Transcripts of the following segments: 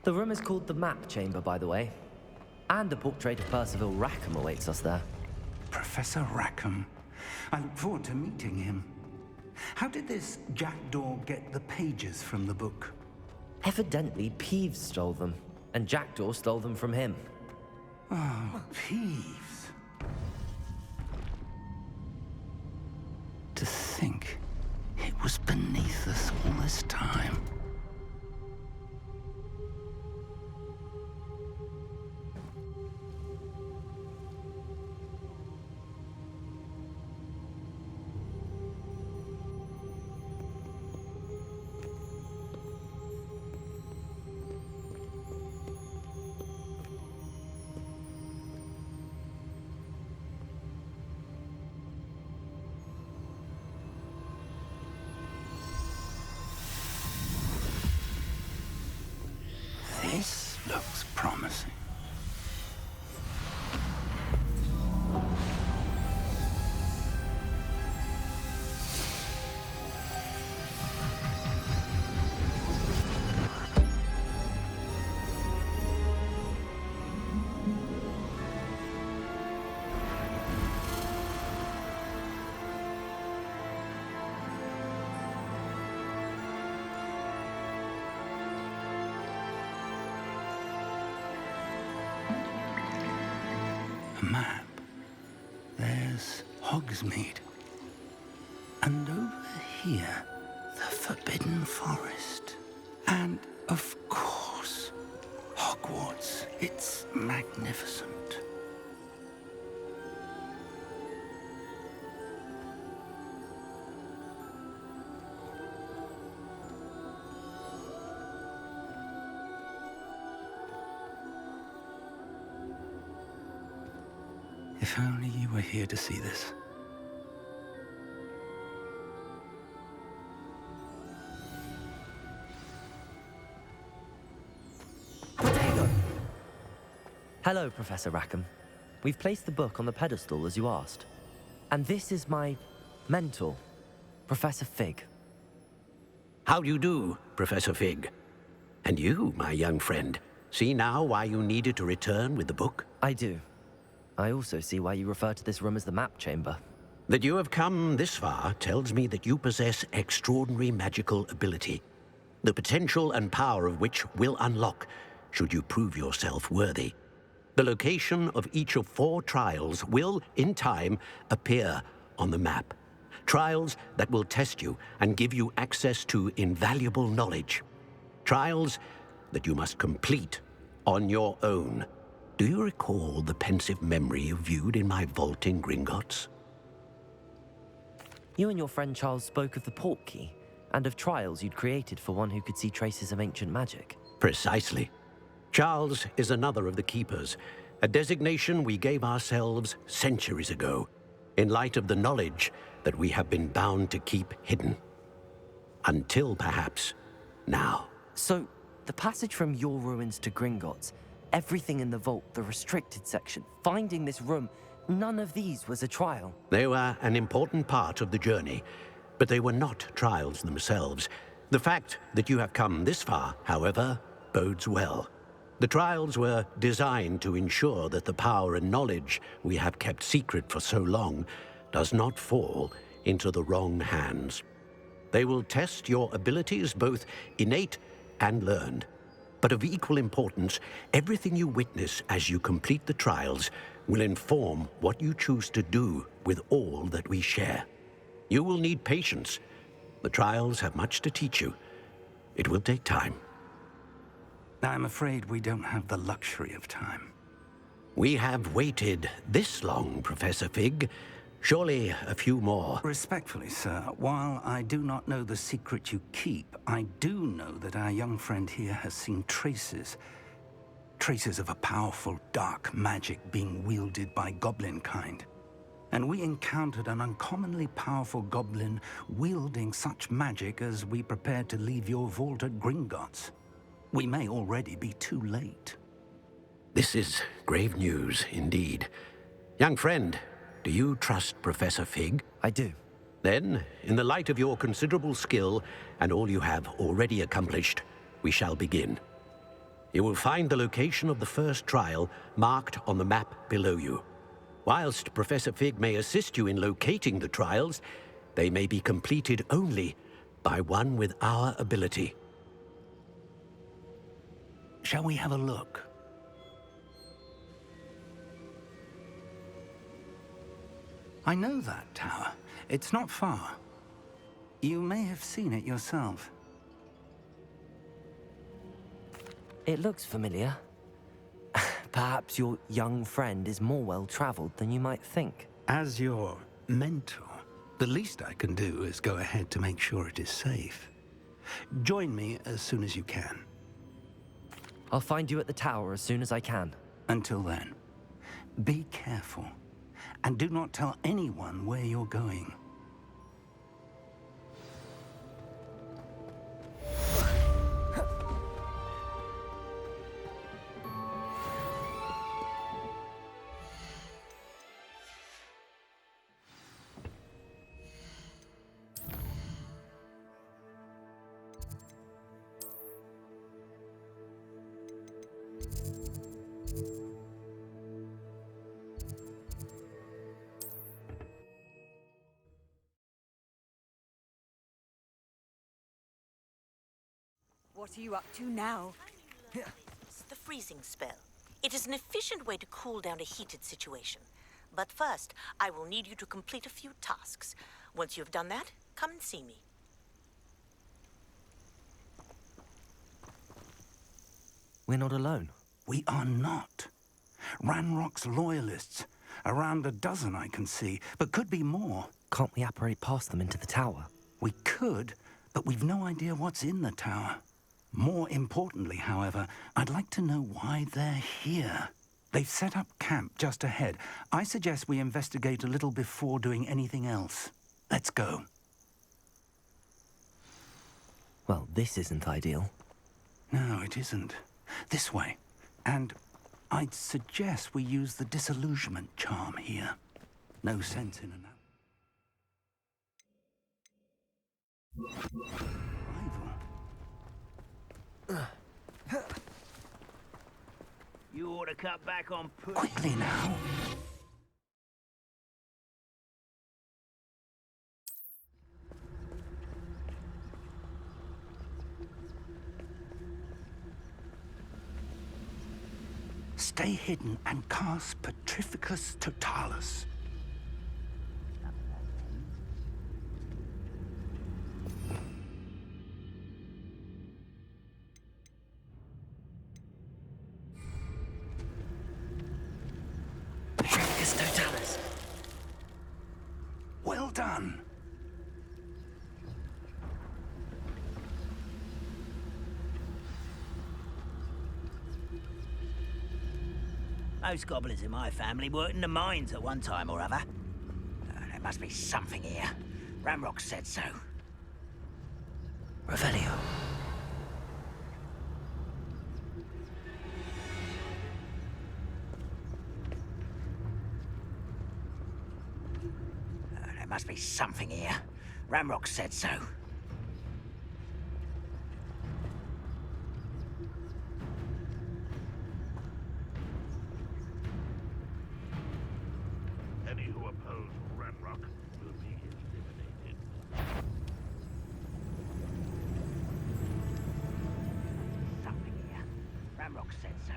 The room is called the Map Chamber, by the way. And a portrait of Percival Rackham awaits us there. Professor Rackham. I look forward to meeting him. How did this jackdaw get the pages from the book? Evidently, Peeves stole them, and Jackdaw stole them from him. Oh, Peeves. To think it was beneath us all this time. This looks promising. A map. There's Hogsmeade. And over here, the Forbidden Forest. And, of course, Hogwarts. It's magnificent. If only you were here to see this. Potato! Hello, Professor Rackham. We've placed the book on the pedestal as you asked. And this is my mentor, Professor Fig. How do you do, Professor Fig? And you, my young friend, see now why you needed to return with the book? I do. I also see why you refer to this room as the Map Chamber. That you have come this far tells me that you possess extraordinary magical ability, the potential and power of which will unlock should you prove yourself worthy. The location of each of 4 trials will, in time, appear on the map. Trials that will test you and give you access to invaluable knowledge. Trials that you must complete on your own. Do you recall the pensive memory you viewed in my vault in Gringotts? You and your friend Charles spoke of the Portkey, and of trials you'd created for one who could see traces of ancient magic. Precisely. Charles is another of the Keepers, a designation we gave ourselves centuries ago, in light of the knowledge that we have been bound to keep hidden. Until, perhaps, now. So, the passage from your ruins to Gringotts, everything in the vault, the restricted section, finding this room, none of these was a trial. They were an important part of the journey, but they were not trials themselves. The fact that you have come this far, however, bodes well. The trials were designed to ensure that the power and knowledge we have kept secret for so long does not fall into the wrong hands. They will test your abilities, both innate and learned. But of equal importance, everything you witness as you complete the trials will inform what you choose to do with all that we share. You will need patience. The trials have much to teach you. It will take time. I'm afraid we don't have the luxury of time. We have waited this long, Professor Fig. Surely a few more. Respectfully, sir, while I do not know the secret you keep, I do know that our young friend here has seen traces of a powerful dark magic being wielded by goblin kind. And we encountered an uncommonly powerful goblin wielding such magic as we prepared to leave your vault at Gringotts. We may already be too late. This is grave news indeed. Young friend, do you trust Professor Fig? I do. Then, in the light of your considerable skill and all you have already accomplished, we shall begin. You will find the location of the first trial marked on the map below you. Whilst Professor Fig may assist you in locating the trials, they may be completed only by one with our ability. Shall we have a look? I know that tower. It's not far. You may have seen it yourself. It looks familiar. Perhaps your young friend is more well-traveled than you might think. As your mentor, the least I can do is go ahead to make sure it is safe. Join me as soon as you can. I'll find you at the tower as soon as I can. Until then, be careful, and do not tell anyone where you're going. What are you up to now? It's the freezing spell. It is an efficient way to cool down a heated situation. But first, I will need you to complete a few tasks. Once you've done that, come and see me. We're not alone. We are not. Ranrock's loyalists. Around a dozen I can see, but could be more. Can't we apparate past them into the tower? We could, but we've no idea what's in the tower. More importantly, however, I'd like to know why they're here. They've set up camp just ahead. I suggest we investigate a little before doing anything else. Let's go. Well, this isn't ideal. No, it isn't. This way. And I'd suggest we use the disillusionment charm here. No sense in an rival. You ought to cut back on push. Quickly now. Stay hidden and cast Petrificus Totalis. Petrificus Totalis. Well done. Most gobblers in my family worked in the mines at one time or other. There must be something here. Ramrock said so. Revelio. There must be something here. Ramrock said so. Any who oppose Ranrock will be eliminated. Something here. Ramrock said so.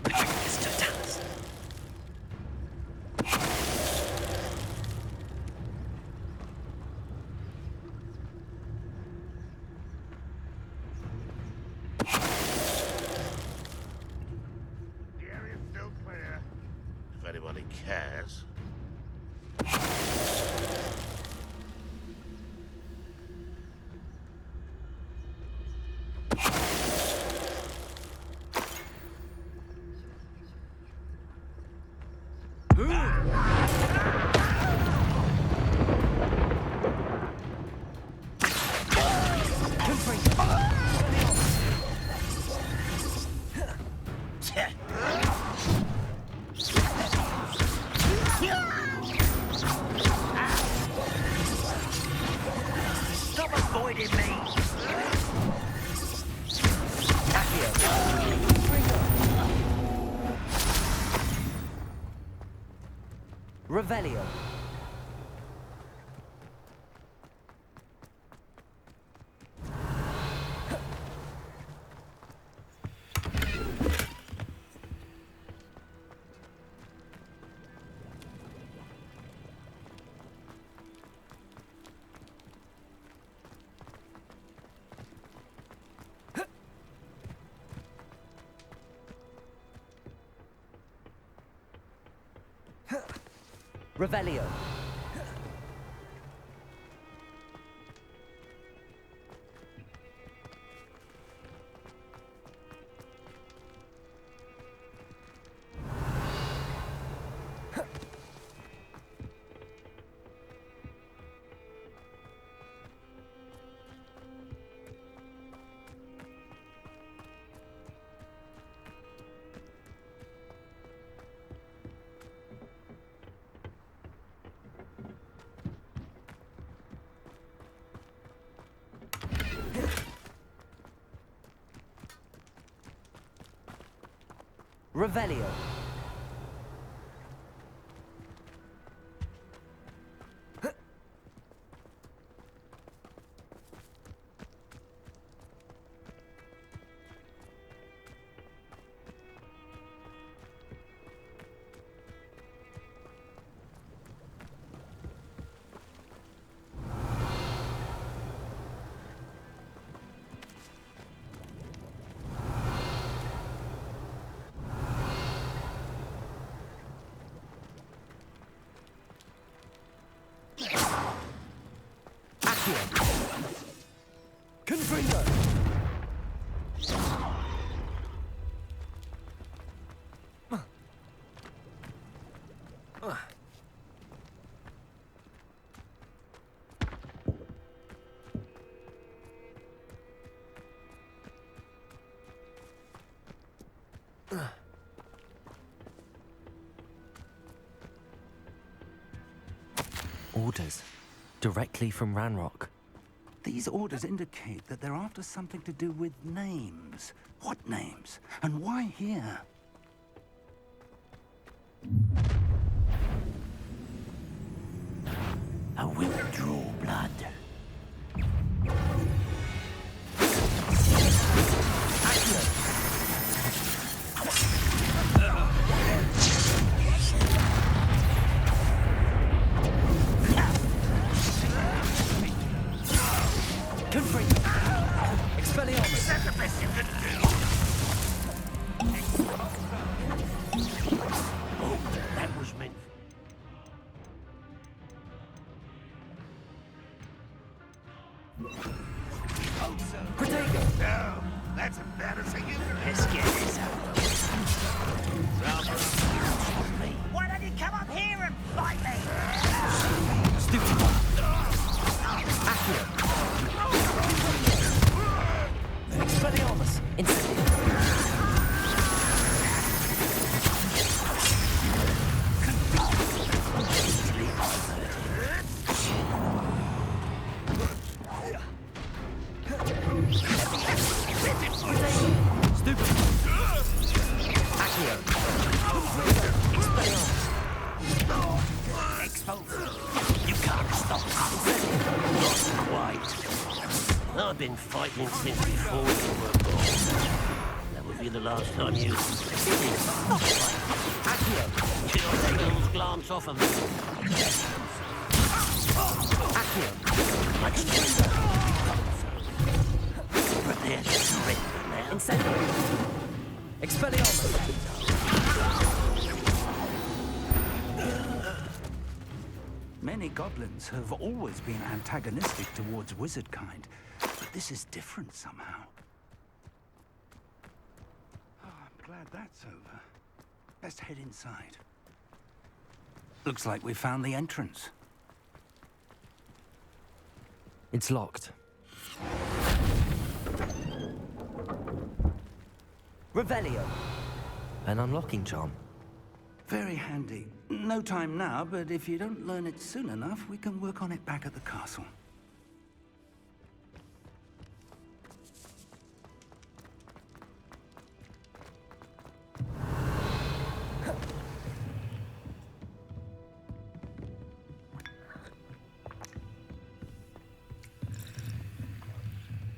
Petrificus Totalis. The area's still clear. If anybody cares. Stop avoiding me! Revelio. Revelio. Revelio. Confringo! Orders. Directly from Ranrock. These orders indicate that they're after something to do with names. What names? And why here? I will draw blood. That's embarrassing, isn't it? Let's get this out. Why don't you come up here and fight me? Stupid. Accurate. Expelliarmus. Instantly. I've been fighting since before you were born. That would be the last time you... Accio! Your eagles glance off of me. Accio! Much tender. Prepare to surrender now. Incendio! Expelliarmus! Many goblins have always been antagonistic towards wizard kind, but this is different somehow. Oh, I'm glad that's over. Let's head inside. Looks like we found the entrance. It's locked. Revelio. An unlocking charm. Very handy. No time now, but if you don't learn it soon enough, we can work on it back at the castle.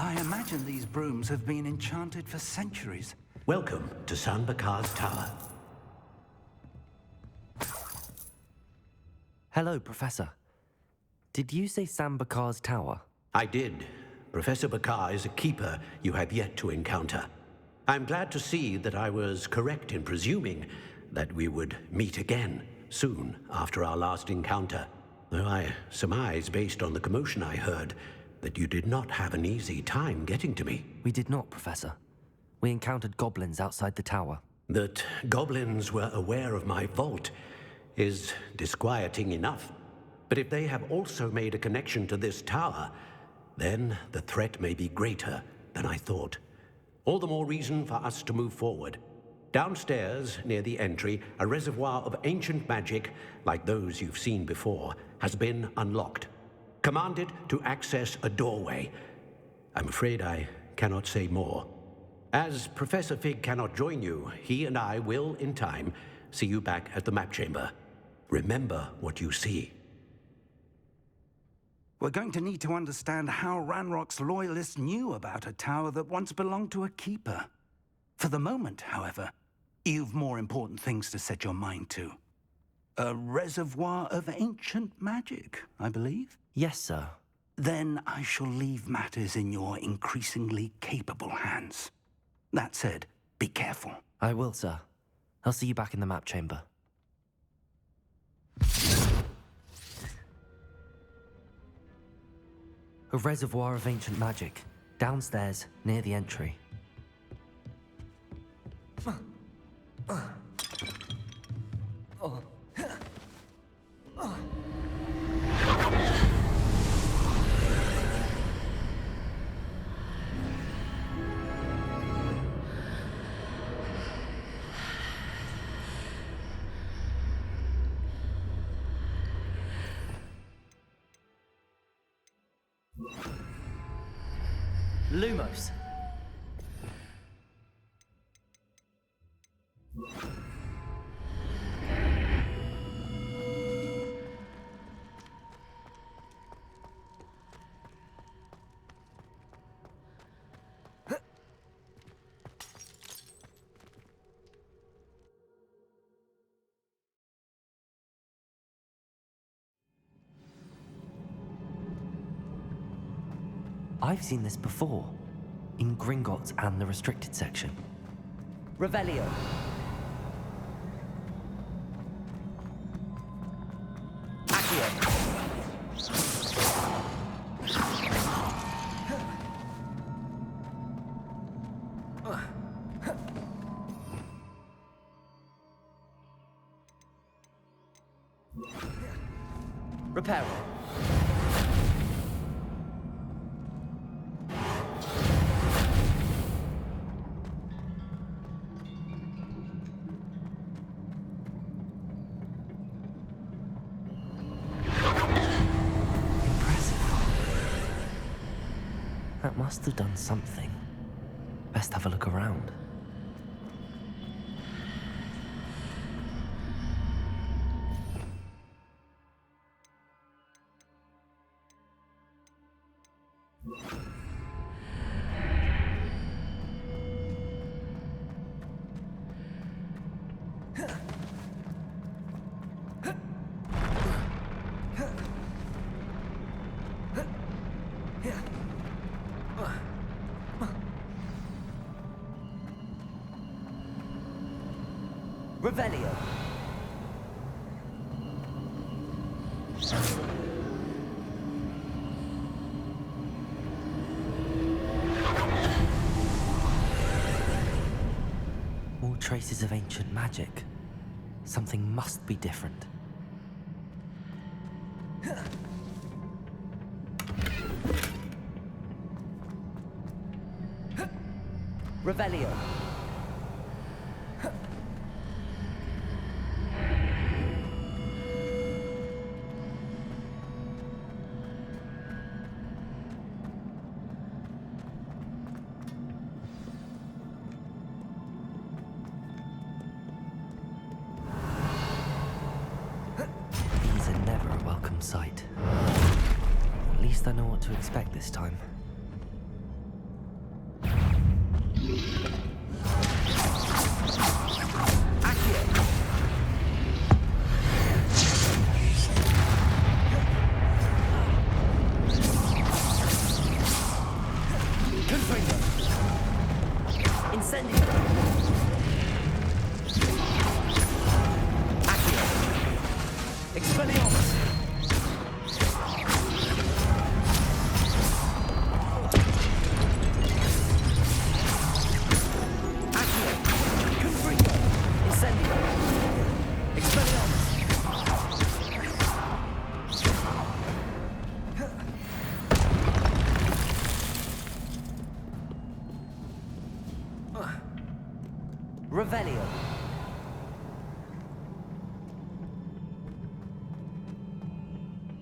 I imagine these brooms have been enchanted for centuries. Welcome to San Bakar's Tower. Hello, Professor. Did you say Sam Bakar's tower? I did. Professor Bakar is a keeper you have yet to encounter. I'm glad to see that I was correct in presuming that we would meet again soon after our last encounter. Though I surmise, based on the commotion I heard, that you did not have an easy time getting to me. We did not, Professor. We encountered goblins outside the tower. That goblins were aware of my vault is disquieting enough. But if they have also made a connection to this tower, then the threat may be greater than I thought. All the more reason for us to move forward. Downstairs, near the entry, a reservoir of ancient magic, like those you've seen before, has been unlocked. Commanded to access a doorway. I'm afraid I cannot say more. As Professor Fig cannot join you, he and I will, in time, see you back at the map chamber. Remember what you see. We're going to need to understand how Ranrock's loyalists knew about a tower that once belonged to a keeper. For the moment, however, you've more important things to set your mind to. A reservoir of ancient magic, I believe? Yes, sir. Then I shall leave matters in your increasingly capable hands. That said, be careful. I will, sir. I'll see you back in the map chamber. A reservoir of ancient magic, downstairs, near the entry. Lumos. I've seen this before, in Gringotts and the restricted section. Revelio. Accio. Reparo. That must have done something. Best have a look around. Revelio. More traces of ancient magic. Something must be different. Revelio. These are never a welcome sight. At least I know what to expect this time. Confringo. Incendio. Accio. Expelliarmus. Accio. Confringo. Incendio. Expelliarmus. Revelio.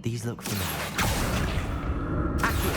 These look familiar. Accio.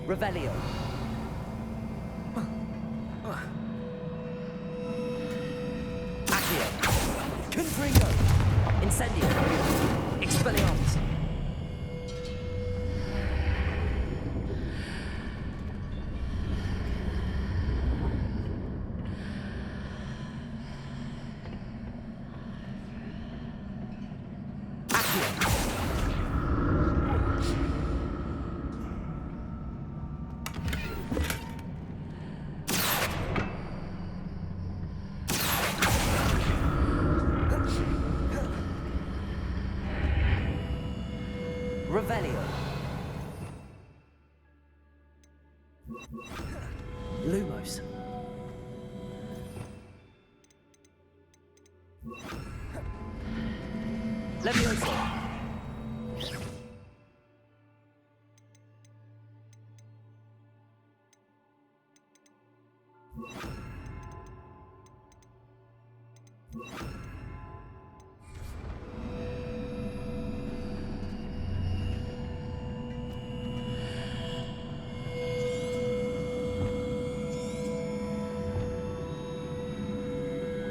Revelio. Accio. Confringo. Incendio. Expelliarmus. Accio. Revelio. Lumos. Levioso.